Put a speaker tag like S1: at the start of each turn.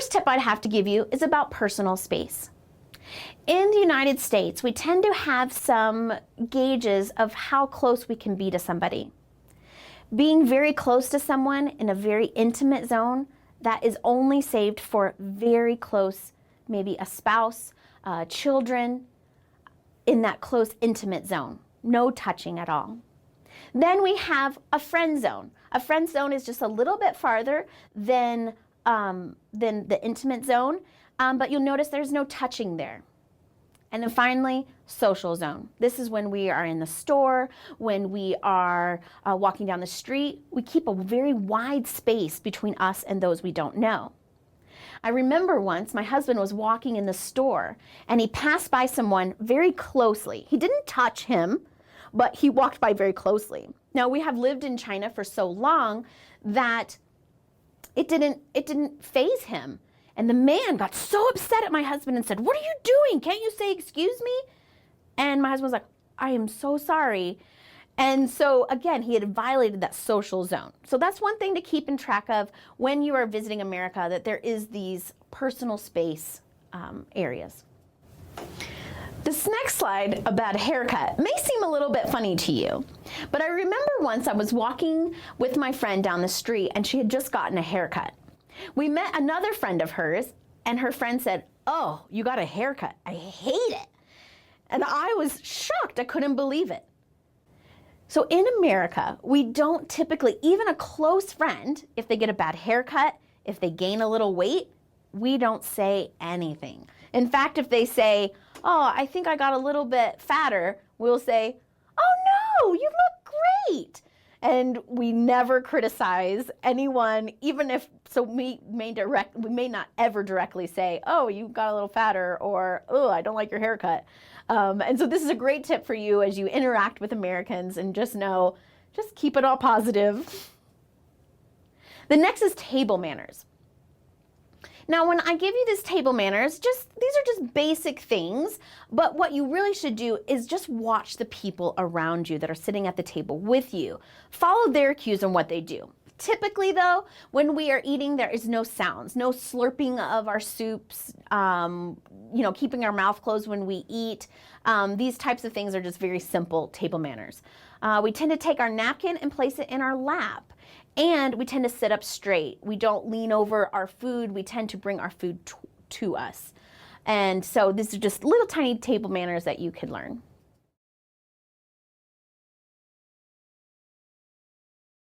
S1: first tip I'd have to give you is about personal space. In the United States, we tend to have some gauges of how close we can be to somebody. Being very close to someone in a very intimate zone, that is only saved for very close, maybe a spouse, children, in that close, intimate zone. No touching at all. Then we have a friend zone. A friend zone is just a little bit farther than the intimate zone, but you'll notice there's no touching there. And then finally, social zone. This is when we are in the store, when we are walking down the street. We keep a very wide space between us and those we don't know. I remember once my husband was walking in the store and he passed by someone very closely. He didn't touch him, but he walked by very closely. Now, we have lived in China for so long that it didn't faze him. And the man got so upset at my husband and said, "What are you doing? Can't you say excuse me?" And my husband was like, "I am so sorry." And so again, he had violated that social zone. So that's one thing to keep in track of when you are visiting America, that there is these personal space areas. This next slide about a haircut may seem a little bit funny to you, but I remember once I was walking with my friend down the street and she had just gotten a haircut. We met another friend of hers and her friend said, "Oh, you got a haircut. I hate it." And I was shocked. I couldn't believe it. So in America, we don't typically, even a close friend, if they get a bad haircut, if they gain a little weight, we don't say anything. In fact, if they say, "Oh, I think I got a little bit fatter," we'll say, "Oh no, you look great." And we never criticize anyone, even if, so we may not ever directly say, "Oh, you got a little fatter," or "Oh, I don't like your haircut." And so this is a great tip for you as you interact with Americans, and just know, just keep it all positive. The next is table manners. Now, when I give you this table manners, these are just basic things, but what you really should do is just watch the people around you that are sitting at the table with you. Follow their cues on what they do. Typically though, when we are eating, there is no sounds, no slurping of our soups, keeping our mouth closed when we eat. These types of things are just very simple table manners. We tend to take our napkin and place it in our lap. And we tend to sit up straight. We don't lean over our food. We tend to bring our food to us. And so these are just little tiny table manners that you can learn.